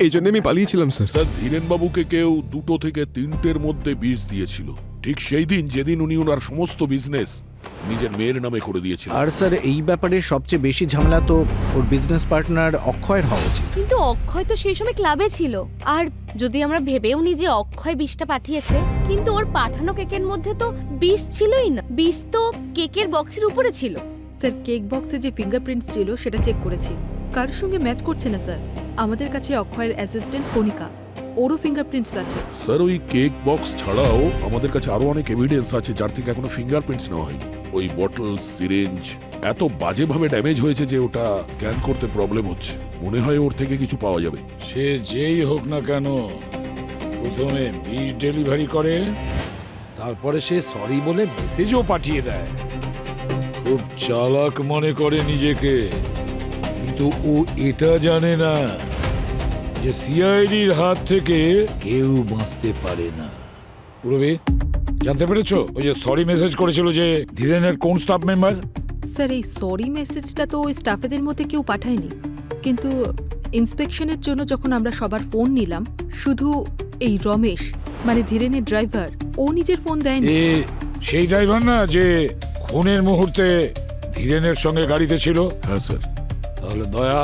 এই জন্য আমি পালিয়েছিলাম স্যার। স্যার, ধীরেন বাবুকে কেউ 2 থেকে 3টের মধ্যে বিষ দিয়েছিল, ঠিক সেই দিন যেদিন উনি ওনার সমস্ত বিজনেস নিজের মেয়ের নামে করে দিয়েছিল। আর স্যার এই ব্যাপারে সবচেয়ে বেশি ঝামেলা তো ওর বিজনেস পার্টনার অক্ষয়ের হওয়া উচিত। কিন্তু অক্ষয় তো সেই সময় ক্লাবে ছিল। আর যদি আমরা ভেবেও নি যে অক্ষয় বিষটা পাঠিয়েছে, কিন্তু ওর পাঠানো কেকের মধ্যে তো বিষ ছিলই না। বিষ তো কেকের বক্সের উপরে ছিল। স্যার কেক বক্সে যে ফিঙ্গারপ্রিন্টস ছিল সেটা চেক করেছি, কারোর সঙ্গে ম্যাচ করছে না স্যার। আমাদের কাছে অক্ষয়ের অ্যাসিস্ট্যান্ট কণিকা, ওরও ফিঙ্গারপ্রিন্টস আছে। স্যার ওই কেক বক্স ছাড়াও আমাদের কাছে আরো অনেক এভিডেন্স আছে যার থেকে এখনো ফিঙ্গারপ্রিন্টস নেওয়া হয়নি। ওই বটল, সিরিঞ্জ এত বাজেভাবে ড্যামেজ হয়েছে যে ওটা স্ক্যান করতে প্রবলেম হচ্ছে। মনে হয় ওর থেকে কিছু পাওয়া যাবে। সে যেই হোক না কেন, প্রথমে বিষ ডেলিভারি করে, তারপরে সে সরি বলে মেসেজও পাঠিয়ে দেয়। খুব চালাক মনে করে নিজেকে, কিন্তু ও এটা জানে না যে সিআইডির হাত থেকে কেউ বাঁচতে পারে না। পুরবি, জানতে পেরেছো ওই যে সরি মেসেজ করেছিল যে ধীরেনের কোন স্টাফ মেম্বার? স্যার এই সরি মেসেজটা তো ওই স্টাফেদের মধ্যে কেউ পাঠায়নি, কিন্তু ইন্সপেকশনের জন্য যখন আমরা সবার ফোন নিলাম, শুধু এই রমেশ মানে ধীরেনের ড্রাইভার, ও নিজের ফোন দেয়নি। এ সেই ড্রাইভার না যে খুনের মুহূর্তে ধীরেনের সঙ্গে গাড়িতে ছিল? হ্যাঁ স্যার। তাহলে দয়া,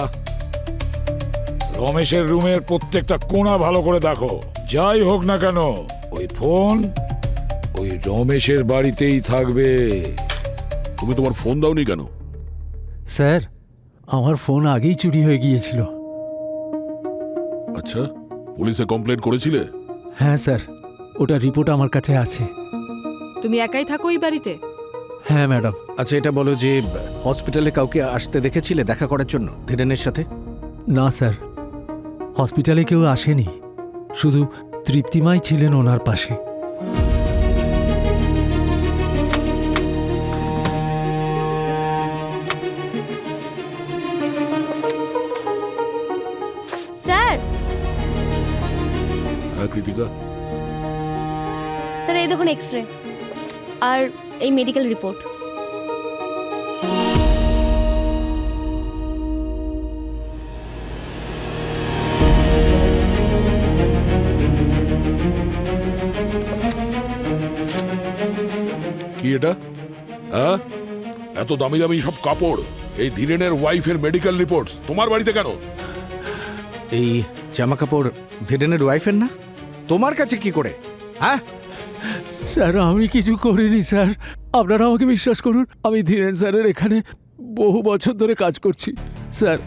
রমেশের রুমের প্রত্যেকটা কোণা ভালো করে দেখো। যাই হোক না কেন ওই ফোন ওই রমেশের বাড়িতেই থাকবে। তুমি তোমার ফোন দাওনি কেন? স্যার আমার ফোন আগেই চুরি হয়ে গিয়েছিল। আচ্ছা, পুলিশে কমপ্লেন করেছিলে? হ্যাঁ স্যার, ওটা রিপোর্ট আমার কাছে আছে। তুমি একাই থাকো এই বাড়িতে? হ্যাঁ ম্যাডাম। আচ্ছা এটা বলো যে হসপিটালে কাউকে আসতে দেখেছিলে দেখা করার জন্য ধীরেনের সাথে? না স্যার, হসপিটালে কেউ আসেনি, শুধু তৃপ্তিমাই ছিলেন ওনার পাশে। স্যার, হ্যাঁ কৃতিকা। স্যার এই দেখুন এক্স রে আর এই মেডিকেল রিপোর্ট। কি এটা? হ্যাঁ, এত দামি দামি সব কাপড়, এই ধীরেনের ওয়াইফের মেডিকেল রিপোর্টস তোমার বাড়িতে কেন? এই জামা কাপড় ধীরেনের ওয়াইফের না, তোমার কাছে কি করে? হ্যাঁ স্যার আমি কিছু করিনি স্যার, আপনারা আমাকে বিশ্বাস করুন। আমি ধীরেন স্যারের এখানে বহু বছর ধরে কাজ করছি স্যার।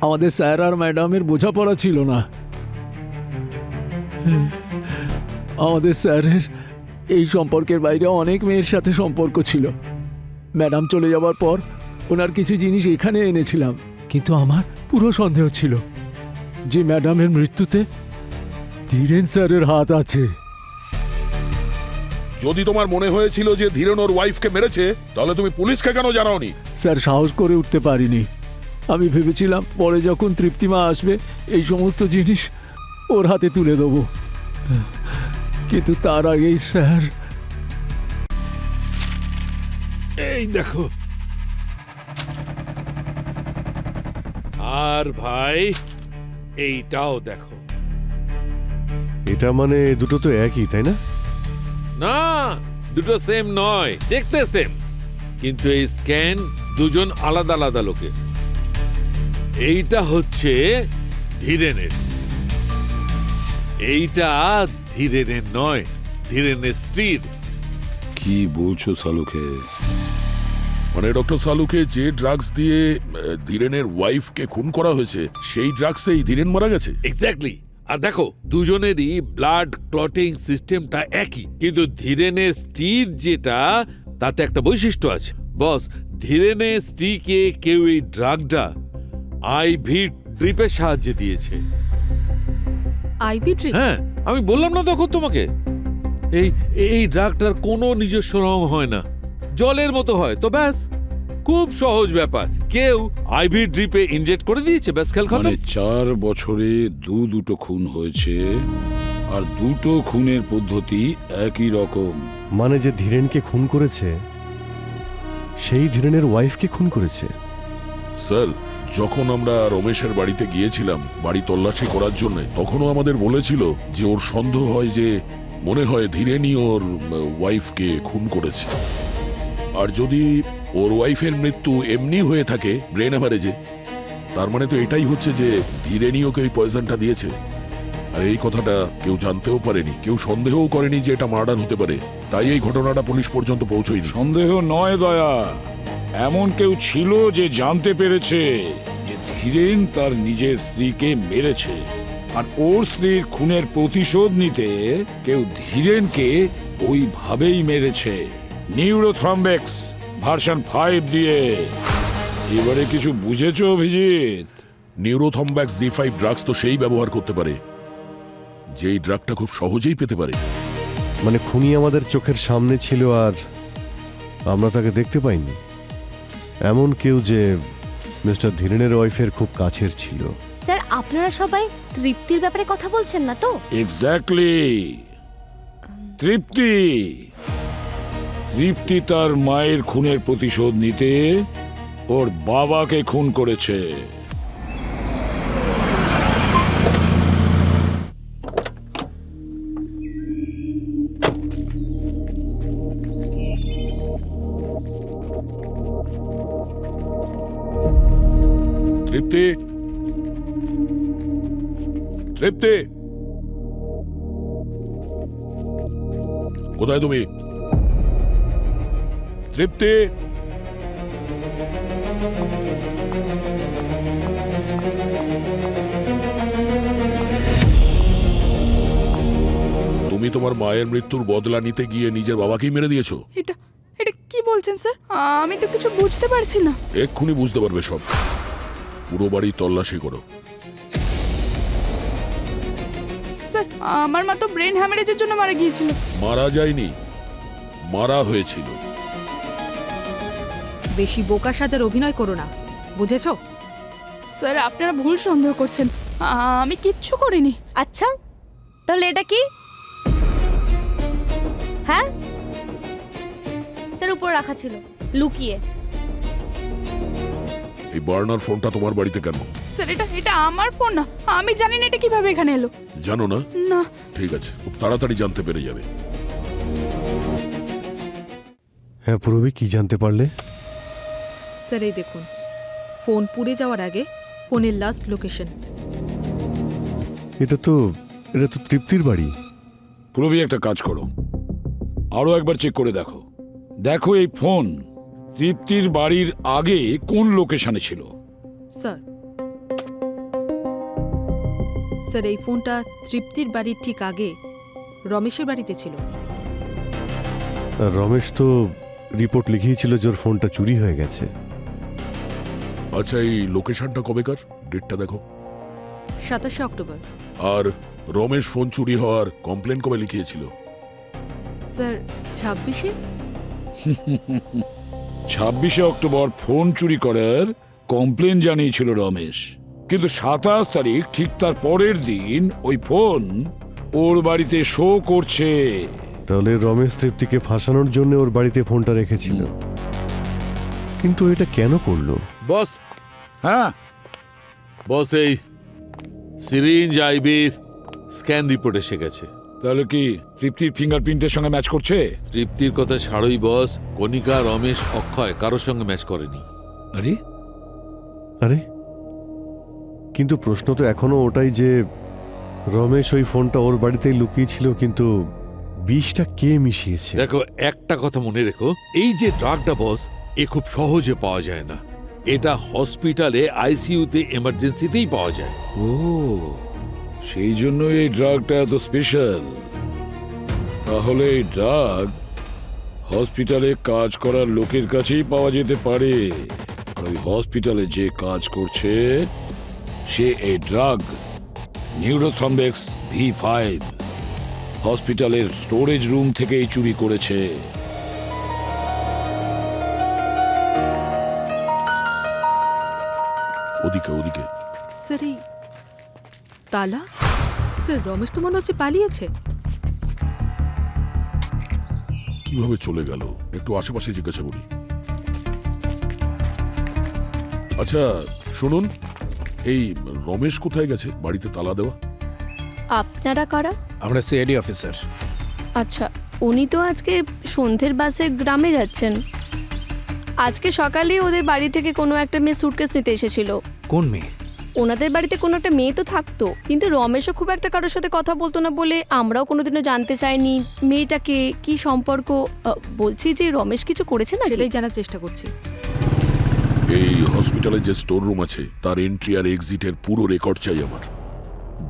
আমাদের স্যার আর ম্যাডামের বোঝাপড়া ছিল না। আমাদের স্যারের এই সম্পর্কের বাইরে অনেক মেয়ের সাথে সম্পর্ক ছিল। ম্যাডাম চলে যাওয়ার পর ওনার কিছু জিনিস এখানে এনেছিলাম, কিন্তু আমার পুরো সন্দেহ ছিল যে ম্যাডামের মৃত্যুতে ধীরেন স্যারের হাত আছে। যদি তোমার মনে হয়েছিল যে ধীরেন ওর ওয়াইফকে মেরেছে, তাহলে তুমি পুলিশকে কেন জানাওনি? স্যার সাহস করে উঠতে পারিনি। আমি ভেবেছিলাম পরে যখন তৃপ্তিমা আসবে এই সমস্ত জিনিস ওর হাতে তুলে দেবো, কিন্তু তার আগেই স্যার। এই দেখো। আর ভাই এইটাও দেখো। এটা মানে দুটো তো একই, তাই না? না, দুটো সেম নয়, দেখতে সেম, কিন্তু এই স্ক্যান দুজন আলাদা আলাদা লোকের। এইটা হচ্ছে ধীরেনের, এইটা ধীরেনের নয়, ধীরেনের স্ত্রীর। কি বলছো সালুকে? মানে ডক্টর সালুকে যে ড্রাগস দিয়ে ধীরেনের ওয়াইফকে খুন করা হয়েছে, সেই ড্রাগসেই ধীরেন মারা গেছে? এক্স্যাক্টলি। আর দেখো, দুজনেরই ব্লাড ক্লটিং সিস্টেমটা একই, কিন্তু ধীরেনের স্ত্রীর যেটা, তাতে একটা বৈশিষ্ট্য আছে। বস, ধীরেনের স্ত্রীকে কেউ এই ড্রাগটা আইভি ড্রিপের সাহায্যে দিয়েছে। Ivy drip? হ্যাঁ, আমি বললাম না তখন তোমাকে, এই এই ড্রাগটার কোনো নিজস্ব রং হয় না, জলের মতো হয়। তো ব্যাস, খুব সহজ ব্যাপার, কেউ আইভি ড্রিপে ইনজেক্ট করে দিয়েছে, ব্যাস খেল খতম। 4 বছরে দুটো খুন হয়েছে, আর দুটো খুনের পদ্ধতি একই রকম। মানে যে ধীরেনকে খুন করেছে সেই ধীরেনের ওয়াইফকে খুন করেছে? স্যার, যখন আমরা রমেশের বাড়িতে গিয়েছিলাম বাড়ি তল্লাশি করার জন্য, তখনও আমাদের বলেছিল যে ওর সন্দেহ হয় যে মনে হয় ধীরেনই ওর ওয়াইফকে খুন করেছে। আর যদি ওর ওয়াইফের মৃত্যু এমনি হয়ে থাকে ব্রেন হ্যামারেজে, তার মানে তো এটাই হচ্ছে যে ধীরেনই ওকে ওই পয়জনটা দিয়েছে। আর এই কথাটা কেউ জানতেও পারেনি, কেউ সন্দেহও করেনি যে এটা মার্ডার হতে পারে, তাই এই ঘটনাটা পুলিশ পর্যন্ত পৌঁছয়নি। সন্দেহ নয় দয়া, এমন কেউ ছিল যে জানতে পেরেছে যে ধীরেন তার নিজের স্ত্রীকে মেরেছে, আর ওর স্ত্রীর খুনের প্রতিশোধ নিতে কেউ ধীরেনকে ওইভাবেই মেরেছে, নিউরোথ্রম্বেক্স ভার্সন 5 দিয়ে। এবারে কিছু বুঝেছো অভিজিৎ? নিউরোথম্ব্যাক্স Z5 ড্রাগস তো সেই ব্যবহার করতে পারে যেই ড্রাগটা খুব সহজেই পেতে পারে। মানে খুনি আমাদের চোখের সামনে ছিল আর আমরা তাকে দেখতে পাইনি, এমন কেউ যে মিস্টার ধীরেনের ওয়াইফের খুব কাছের ছিল। স্যার আপনারা সবাই তৃপ্তির ব্যাপারে কথা বলছেন না তো? এক্স্যাক্টলি, তৃপ্তি। তৃপ্তি তার মায়ের খুনের প্রতিশোধ নিতে ওর বাবাকে খুন করেছে। তৃপ্তি, তৃপ্তি, কোথায় তুমি? তৃপ্তি, তুমি তোমার মায়ের মৃত্যুর বদলা নিতে গিয়ে নিজের বাবাকেই মেরে দিয়েছো? এটা এটা কি বলছেন স্যার? আমি তো কিছু বুঝতে পারছি না। এক্ষুনি বুঝতে পারবে সব। পুরো বাড়ি তল্লাশি করো। স্যার আমার মা তো ব্রেন হ্যামারেজের জন্য মারা গিয়েছিল। মারা যায়নি, মারা হয়েছিল। বেশি বোকা সাজার অভিনয় করো না, বুঝেছো? স্যার আপনারা ভুল সন্দেহ করছেন, আমি কিচ্ছু করিনি। আচ্ছা তাহলে এটা কি? হ্যাঁ স্যার, উপরে রাখা ছিল লুকিয়ে। এই বার্নার ফোনটা তোমার বাড়িতে কেন? স্যার এটা এটা আমার ফোন না, আমি জানি না এটা কিভাবে এখানে এলো। জানো না? না। ঠিক আছে, খুব তাড়াতাড়ি জানতে পেরে যাবে। হ্যাঁ পুরবি, কি জানতে পারলে? স্যার এই দেখুন, ফোন পুড়ে যাওয়ার আগে ফোনের লাস্ট লোকেশন। এটা তো তৃপ্তির বাড়ি। পুরবি একটা কাজ করো, আরো একবার চেক করে দেখো। দেখো এই ফোন তৃপ্তির বাড়ির আগে কোন লোকেশনে ছিল। স্যার স্যার এই ফোনটা তৃপ্তির বাড়ির ঠিক আগে রমেশের বাড়িতে ছিল। আর রমেশ তো রিপোর্ট লিখিয়েছিল যে ওর ফোনটা চুরি হয়ে গেছে। আচ্ছা, এই লোকেশনটা কবেকার? ডেটটা দেখো। 27শে অক্টোবর। আর রমেশ ফোন চুরি হওয়ার কমপ্লেন কবে লিখিয়েছিল? স্যার 26শে। 26শে অক্টোবর ফোন চুরি করার কমপ্লেন জানিয়েছিল রমেশ, কিন্তু 27 তারিখ ঠিক তার পরের দিন ওই ফোন ওর বাড়িতে শো করছে। তাহলে রমেশ তৃপ্তিকে ফাঁসানোর জন্য ওর বাড়িতে ফোনটা রেখেছিল। কিন্তু এটা কেন করলো? বস, হ্যাঁ বস, এই সিরিঞ্জ আইবির স্ক্যান রিপোর্ট এসে গেছে। তাহলে কি তৃপ্তির ফিঙ্গারপ্রিন্টের সঙ্গে ম্যাচ করছে? তৃপ্তির কথা ছাড়ই বস, কণিকা, রমেশ, অক্ষয় কারোর সঙ্গে ম্যাচ করেনি। আরে আরে কিন্তু প্রশ্ন তো এখনো ওটাই যে রমেশ ওই ফোনটা ওর বাড়িতেই লুকিয়েছিল, কিন্তু বিষটা কে মিশিয়েছে? দেখো, একটা কথা মনে রেখো, এই যে ড্রাগটা বস, এ খুব সহজে পাওয়া যায় না। এটা হসপিটালে আইসিইউতে এমার্জেন্সিতেই পাওয়া যায়। ও, সেই জন্য এই ড্রাগটা এত স্পেশাল। তাহলে এই ড্রাগ হসপিটালে কাজ করার লোকের কাছেই পাওয়া যেতে পারে। আর ওই হসপিটালে যে কাজ করছে সে এই ড্রাগ নিউরোথ্রম্বেক্স V5 হসপিটালের স্টোরেজ রুম থেকেই চুরি করেছে। ওদিকে ওদিকে। স্যার এই তালা? স্যার রমেশ তো মনে হচ্ছে পালিয়েছে। কিভাবে চলে গেল? একটু আশেপাশে জিজ্ঞাসা করি। আচ্ছা শুনুন, এই রমেশ কোথায় গেছে? বাড়িতে তালা দেওয়া। আপনারা কারা? আমরা সিআইডি অফিসার। আচ্ছা, উনি তো আজকে সন্ধ্যের বাসে গ্রামে যাচ্ছেন। আজকে সকালে ওদের বাড়ি থেকে কোনো একটা মেয়ে সুটকেস নিতে এসেছিল। কোন মেয়ে? ওনাদের বাড়িতে কোনো একটা মেয়ে তো থাকতো, কিন্তু রমেশও খুব একটা কারোর সাথে কথা বলতো না বলে আমরাও কোনোদিনও জানতে চাইনি মেয়েটাকে কি সম্পর্ক। বলছি যে রমেশ কিছু করেছে না? সেটাই জানার চেষ্টা করছি। এই হসপিটালে যে স্টোর রুম আছে তার এন্ট্রি আর এক্সিটের পুরো রেকর্ড চাই আমার,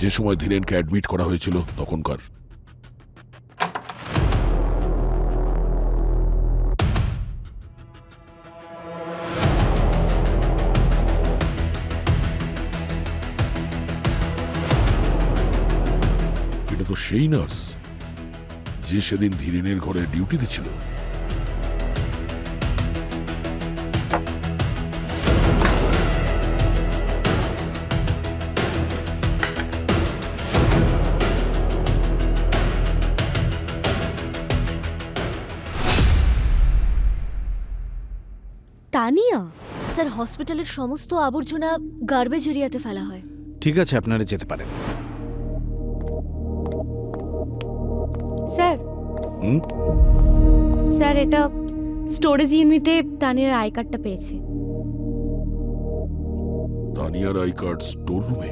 যে সময় ধীরেনকে অ্যাডমিট করা হয়েছিল তখনকার। এটা তো সেই নার্স যে সেদিন ধীরেনের ঘরে ডিউটিতে ছিল। তানিয়া? স্যার হসপিটালের সমস্ত আবর্জনা গার্বেজ এরিয়াতে ফেলা হয়। ঠিক আছে, আপনারা যেতে পারেন। স্যার, স্যার এটা স্টোরেজ ইউনিটে তানিয়ার আই কার্ডটা পেয়েছে। তানিয়ার আই কার্ড স্টোর রুমে?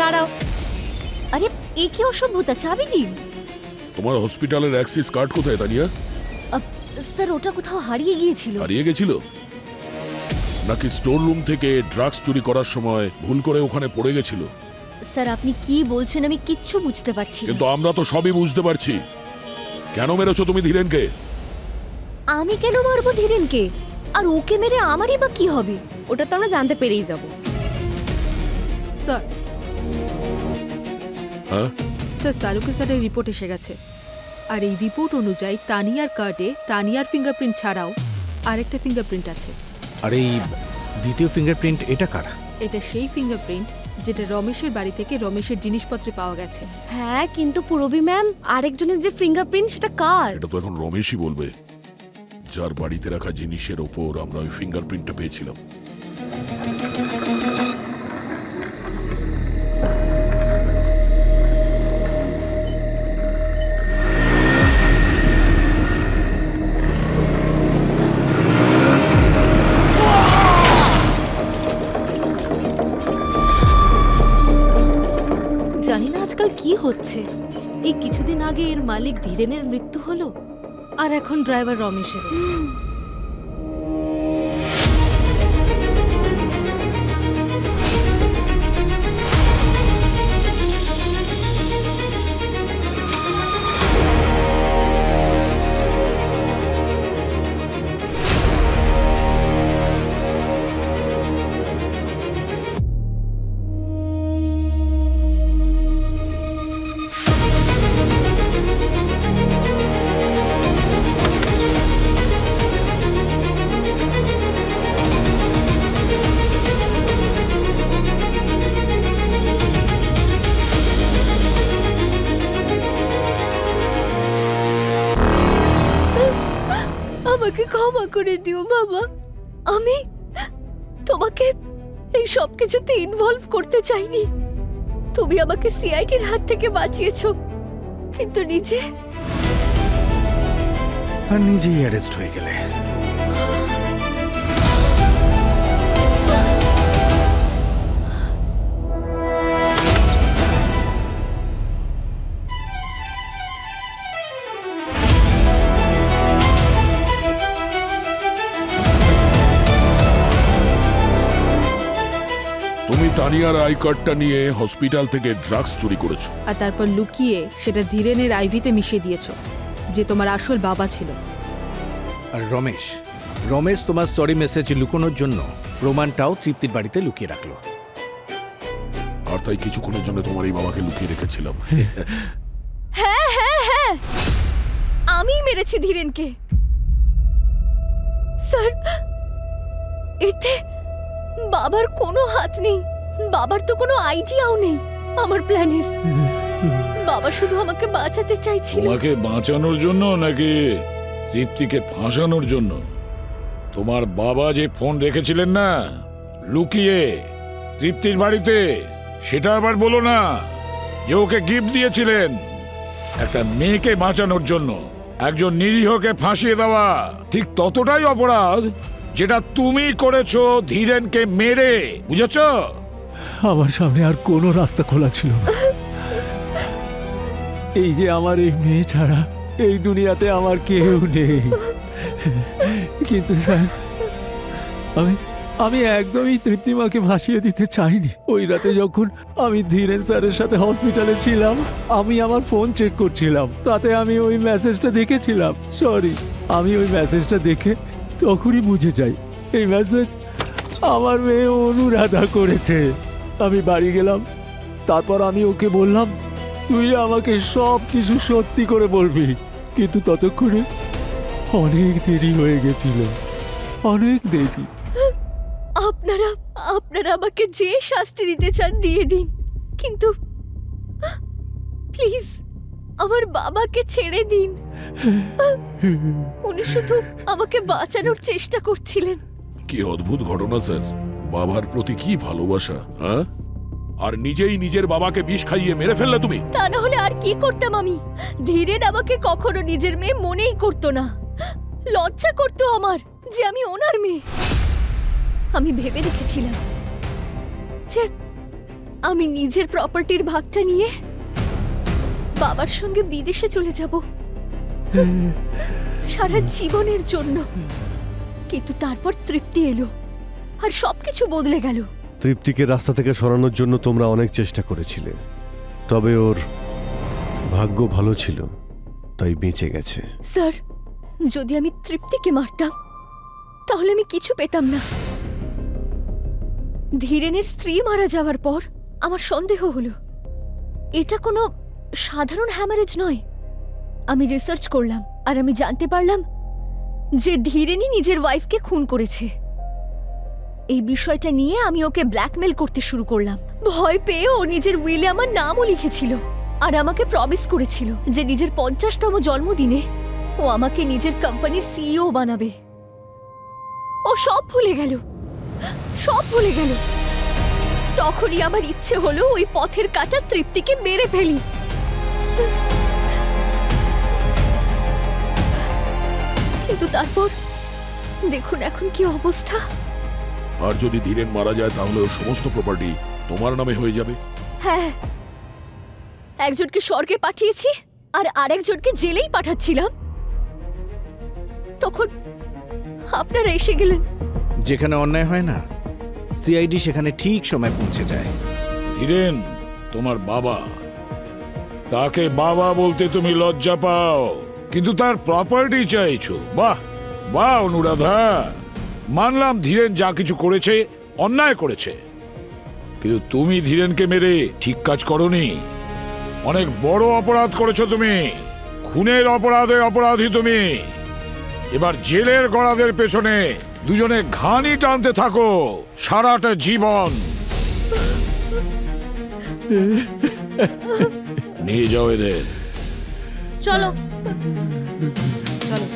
দাঁড়াও। আরে এ কি অসভ্যতা, চাবি দিন। তোমার হসপিটালের অ্যাক্সেস কার্ড কোথায় তানিয়া? স্যার ওটা কোথাও হারিয়ে গিয়েছিল। হারিয়ে গেছিল নাকি স্টোর রুম থেকে ড্রাগস চুরি করার সময় ভুল করে ওখানে পড়ে গেছিল? স্যার আপনি কি বলছেন আমি কিচ্ছু বুঝতে পারছি না। কিন্তু আমরা তো সবই বুঝতে পারছি। কেন মেরেছো তুমি ধীরেনকে? আমি কেন মারবো ধীরেনকে? আর ওকে মেরে আমারই বা কি হবে? ওটা তো আমরা জানতে পেরেই যাব। স্যার, হ্যাঁ স্যার সারুকে স্যারের রিপোর্ট এসে গেছে। আর এই রিপোর্ট অনুযায়ী তানিয়ার কার্ডে তানিয়ার ফিঙ্গারপ্রিন্ট ছাড়াও আরেকটা ফিঙ্গারপ্রিন্ট আছে। আর এই দ্বিতীয় ফিঙ্গারপ্রিন্ট এটা কার? এটা সেই ফিঙ্গারপ্রিন্ট যেটা রমেশের বাড়ি থেকে রমেশের জিনিসপত্রে পাওয়া গেছে। হ্যাঁ, কিন্তু পুরবী ম্যাম, আরেকজনের যে ফিঙ্গারপ্রিন্ট সেটা কার? এটা তো এখন রমেশই বলবে, যার বাড়িতে রাখা জিনিসের ওপর আমরা ওই ফিঙ্গারপ্রিন্টটা পেয়েছিলাম। জানি না আজকাল কি হচ্ছে। এই কিছুদিন আগে এর মালিক ধীরেনের মৃত্যু হলো, আর এখন ড্রাইভার রমেশের। আমাকে ক্ষমা করে দিও বাবা। আমি তোমাকে এই সব কিছুতে ইনভলভ করতে চাইনি। তুমি আমাকে সিআইডির হাত থেকে বাঁচিয়েছো, কিন্তু নিজেই অ্যারেস্ট হয়ে গেলে। তুমি তানিয়ার আই কার্ডটা নিয়ে হসপিটাল থেকে ড্রাগস চুরি করেছো, আর তারপর লুকিয়ে সেটা ধীরেনের আইভিতে মিশিয়ে দিয়েছো, যে তোমার আসল বাবা ছিল। আর রমেশ তোমার সরি মেসেজ লুকোনোর জন্য প্রমাণটাও তৃপ্তির বাড়িতে লুকিয়ে রাখলো। আর তাই কিছুক্ষণের জন্য তোমার এই বাবাকে লুকিয়ে রেখেছিলাম। হ্যাঁ হ্যাঁ হ্যাঁ, আমি মেরেছি ধীরেনকে। স্যার এতে বাবার কোনো হাত নেই। বাবার তো কোনো আইডিয়াও নেই আমার প্ল্যানের। বাবা শুধু আমাকে বাঁচাতে চাইছিল। তোমাকে বাঁচানোর জন্য নাকি তৃপ্তিকে ফাঁসানোর জন্য? তোমার বাবা যে ফোন রেখেছিলেন না লুকিয়ে তৃপ্তির বাড়িতে, সেটা আবার বলো না যে ওকে গিফট দিয়েছিলেন। একটা মেয়েকে বাঁচানোর জন্য একজন নিরীহকে ফাঁসিয়ে দেওয়া ঠিক ততটাই অপরাধ যেটা তুমি করেছো ধীরেনকে মেরে, বুঝেছ? আমার সামনে আর কোনো রাস্তা খোলা ছিল না। এই যে আমার এই মেয়ে ছাড়া এই দুনিয়াতে আমার কেউ নেই। কিন্তু স্যার, আমি একদমই তৃপ্তিমাকে ভাসিয়ে দিতে চাইনি। ওই রাতে যখন আমি ধীরেন স্যারের সাথে হসপিটালে ছিলাম, আমি আমার ফোন চেক করছিলাম, তাতে আমি ওই মেসেজটা দেখেছিলাম। সরি, আমি ওই মেসেজটা দেখে তখনই বুঝে যাই এই মেসেজ আমার মেয়ে অনুরাধা করেছে। আমি বাড়ি গেলাম, তারপর আমি ওকে বললাম তুই আমাকে সব কিছু সত্যি করে বলবি, কিন্তু ততক্ষণে অনেক দেরি হয়ে গেছিল, অনেক দেরি। আপনারা আপনারা আমাকে যে শাস্তি দিতে চান দিয়ে দিন, কিন্তু প্লিজ আমার বাবাকে ছেড়ে দিন। উনি শুধু আমাকে বাঁচানোর চেষ্টা করছিলেন। কি অদ্ভুত ঘটনা স্যার, বাবার প্রতি কি ভালোবাসা, হ্যাঁ? আর নিজেই নিজের বাবাকে বিষ খাইয়ে মেরে ফেললে তুমি। তা না হলে আর কি করতাম আমি? ধীরেন আমাকে কখনো নিজের মেয়ে মনেই করতো না। লজ্জা করতো আমার যে আমি ওনার মেয়ে। আমি ভেবে রেখেছিলাম যে আমি নিজের প্রপার্টির ভাগটা নিয়ে বাবার সঙ্গে বিদেশে চলে যাব সারা জীবনের জন্য। কিন্তু তারপর তৃপ্তি এলো আর সবকিছু বদলে গেল। তৃপ্তিকে রাস্তা থেকে সরানোর জন্য তোমরা অনেক চেষ্টা করেছিলে, তবে ওর ভাগ্য ভালো ছিল, তাই বেঁচে গেছে। স্যার, যদি আমি তৃপ্তিকে মারতাম তাহলে আমি কিছু পেতাম না। ধীরেনের স্ত্রী মারা যাওয়ার পর আমার সন্দেহ হলো এটা কোনো সাধারণ হ্যামারেজ নয়। আমি রিসার্চ করলাম আর আমি জানতে পারলাম যে ধীরেনই নিজের ওয়াইফকে খুন করেছে। এই বিষয়টা নিয়ে আমি ওকে ব্ল্যাকমেল করতে শুরু করলাম। ভয় পেয়ে ও নিজের উইলে আমার নামও লিখেছিল আর আমাকে প্রমিস করেছিল যে নিজের 50তম জন্মদিনে ও আমাকে নিজের কোম্পানির সিইও বানাবে। ও সব ভুলে গেল, সব ভুলে গেল। তখনই আমার ইচ্ছে হলো ওই পথের কাঁটা তৃপ্তিকে মেরে ফেলি। কিন্তু তারপর দেখুন এখন কি অবস্থা। আর যদি ধীরেন মারা যায় তাহলে ওর সমস্ত প্রপার্টি তোমার নামে হয়ে যাবে। হ্যাঁ, একজনকে স্বর্গে পাঠিয়েছি আর আরেকজনকে জেলেই পাঠাচ্ছিলাম, তখন আপনারা এসে গেলেন। যেখানে অন্যায় হয় না, সিআইডি সেখানে ঠিক সময় পৌঁছে যায়। ধীরেন তোমার বাবা, তাকে বাবা বলতে তুমি লজ্জা পাও, কিন্তু তার প্রপার্টি চাইছো। বাহ বাহ অনুরাধা, মানলাম ধীরেন যা কিছু করেছে অন্যায় করেছে, কিন্তু তুমি ধীরেনকে মেরে ঠিক কাজ করনি। অনেক বড় অপরাধ করেছো তুমি, খুনের অপরাধে অপরাধী তুমি। এবার জেলের গড়াদের পেছনে দুজনে ঘানি টানতে থাকো সারাটা জীবন। নিয়ে যাও এদের। চলো চলো।